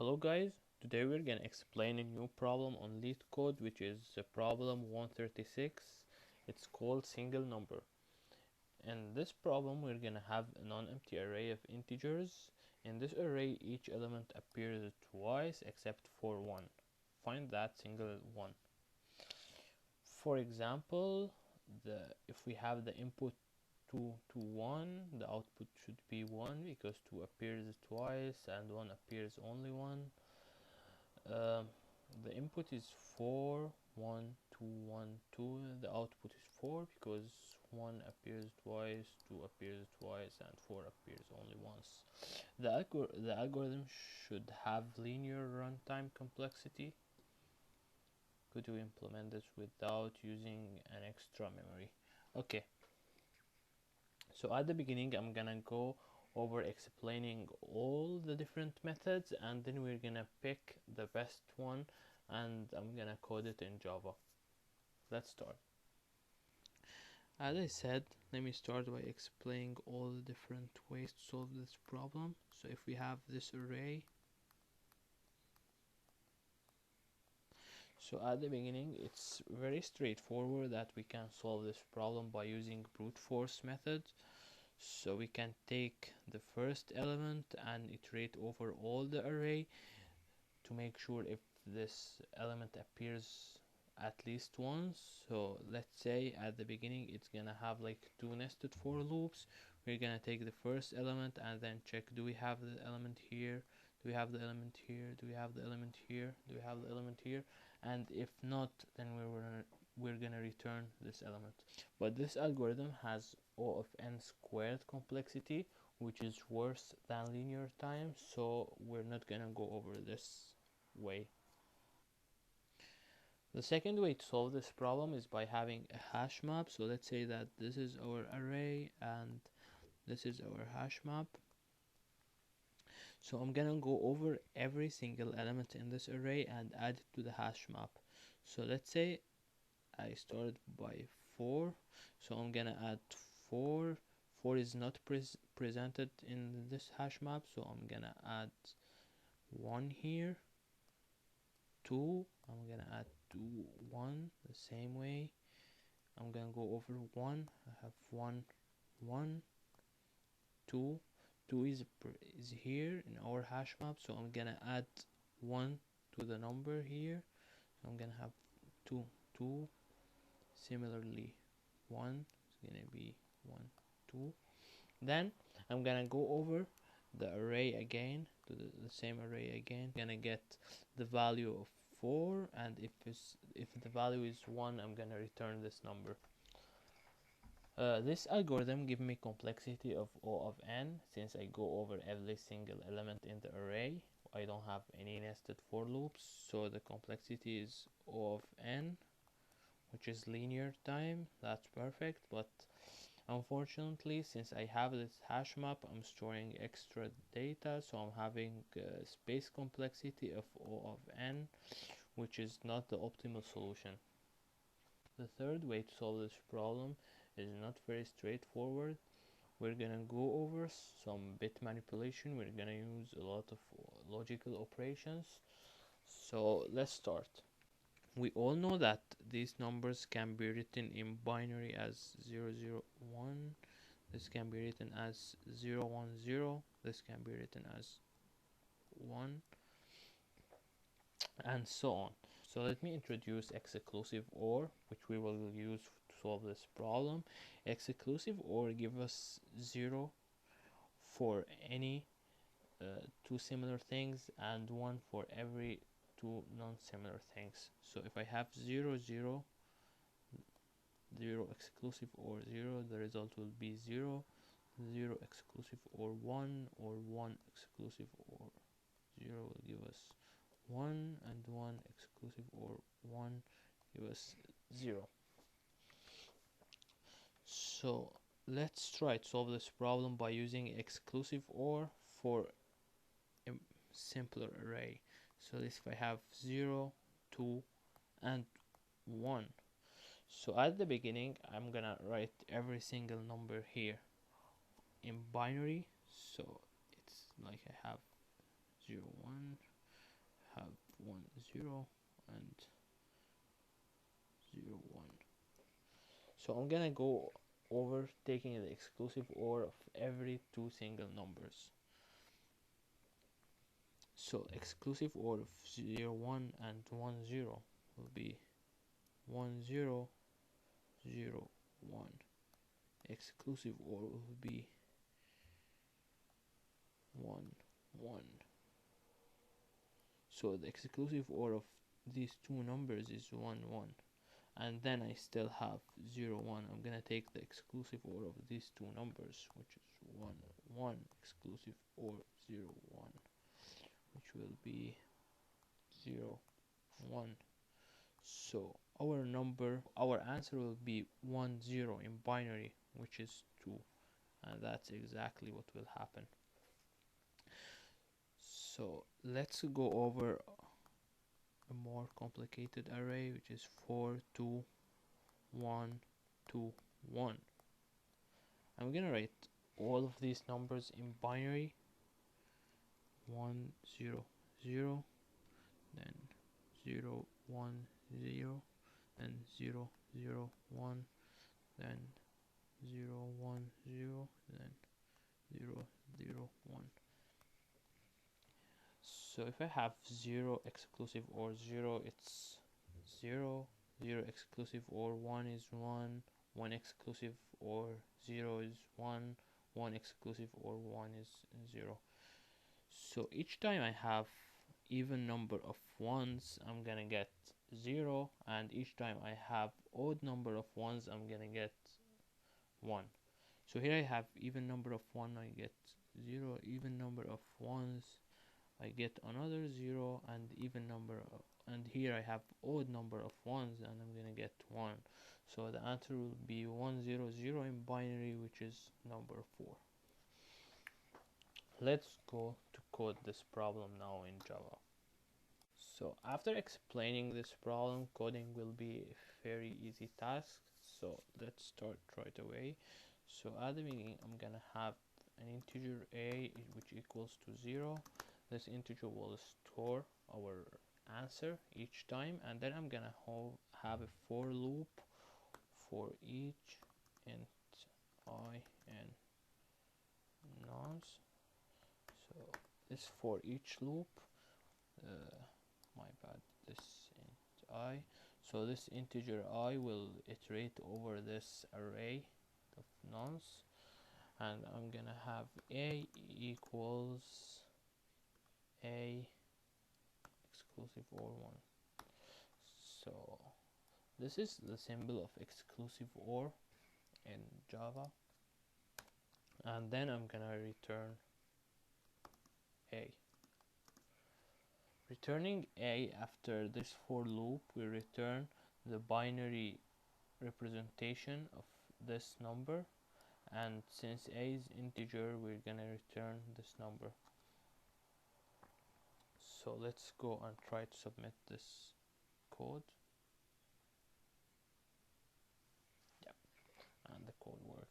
Hello guys, today we're gonna explain a new problem on leetCode, which is problem 136. It's called single number. In this problem we're gonna have a non-empty array of integers. In this array each element appears twice except for one. Find that single one. For example, if we have the input 2 to 1, the output should be 1 because 2 appears twice and 1 appears only one. Um, the input is 4, 1, 2, 1, 2. The output is 4 because 1 appears twice, 2 appears twice, and 4 appears only once. The algorithm should have linear runtime complexity. Could you implement this without using an extra memory? Okay, so at the beginning I'm gonna go over explaining all the different methods, and then we're gonna pick the best one and I'm gonna code it in Java. Let's start. As I said, let me start by explaining all the different ways to solve this problem. So if we have this array, so at the beginning it's very straightforward that we can solve this problem by using brute force method. So we can take the first element and iterate over all the array to make sure if this element appears at least once. So let's say at the beginning it's gonna have like two nested for loops. We're gonna take the first element and then check, do we have the element here, do we have the element here, do we have the element here, do we have the element here, and if not, then we're gonna return this element. But this algorithm has O of n squared complexity, which is worse than linear time, so we're not gonna go over this way. The second way to solve this problem is by having a hash map. So let's say that this is our array and this is our hash map. So I'm gonna go over every single element in this array and add it to the hash map. So let's say I started by 4, so I'm gonna add 4. 4 is not presented in this hash map, so I'm gonna add 1 here. 2, I'm gonna add 2, 1 the same way. I'm gonna go over 1. I have 1, 1, 2. 2 is here in our hash map, so I'm gonna add 1 to the number here. I'm gonna have 2, 2. Similarly, 1 is gonna be 1, 2. Then I'm gonna go over the array again, to the same array again. Gonna get the value of 4, and if the value is 1, I'm gonna return this number. This algorithm gives me complexity of O of n. Since I go over every single element in the array, I don't have any nested for loops, so the complexity is O of n, which is linear time. That's perfect, but unfortunately, since I have this hash map, I'm storing extra data, so I'm having space complexity of O of n, which is not the optimal solution. The third way to solve this problem is not very straightforward. We're gonna go over some bit manipulation. We're gonna use a lot of logical operations. So let's start. We all know that these numbers can be written in binary as 0, 0, 1. This can be written as 0, 1, 0. This can be written as 1, and so on. So let me introduce exclusive OR, which we will use to solve this problem. Exclusive OR gives us 0 for any two similar things and 1 for every two non-similar things. So if I have 0, 0, 0 exclusive OR 0, the result will be 0, 0 exclusive OR 1, or 1 exclusive OR 0 will give us 1, and 1 exclusive OR 1 give us 0. So let's try to solve this problem by using exclusive OR for a simpler array. So this, if I have 0, 2, and 1. So at the beginning, I'm gonna write every single number here in binary. So it's like I have 0, 1, 1 0 and 0 1. So I'm gonna go over taking the exclusive OR of every two single numbers. So exclusive OR of 0 1 and 1 0 will be 1 0 0 1. Exclusive OR will be 1 1. So the exclusive OR of these two numbers is 1 1. And then I still have 0 1. I'm gonna take the exclusive OR of these two numbers, which is 1 1 exclusive OR 0 1, which will be 0 1. So our answer will be 1 0 in binary, which is 2, and that's exactly what will happen. So let's go over a more complicated array, which is 4 2 1 2 1. I'm gonna write all of these numbers in binary: 1 0 0, then 0 1 0, then 0 0 1, then 0 1 0, then 0 0 1. So if I have 0 exclusive OR 0, it's 0, 0 exclusive OR 1 is 1, 1 exclusive OR 0 is 1, 1 exclusive OR 1 is 0. So each time I have even number of ones, I'm gonna get 0, and each time I have odd number of ones, I'm gonna get 1. So here I have even number of 1, I get 0, even number of ones, I get another 0, and even number of, and here I have odd number of ones, and I'm gonna get 1. So the answer will be 1 0 0 in binary, which is number 4. Let's go to code this problem now in Java. So after explaining this problem, coding will be a very easy task. So let's start right away. So at the beginning, I'm gonna have an integer a which equals to 0. This integer will store our answer each time, and then I'm gonna have a for loop for each int I and nonce. So this for each loop, my bad, this int I. So this integer I will iterate over this array of nonce, and I'm gonna have a equals a exclusive OR 1. So this is the symbol of exclusive OR in Java, and then I'm gonna return a. Returning a after this for loop will return the binary representation of this number, and since a is integer, we're gonna return this number. So let's go and try to submit this code. Yep, and the code works.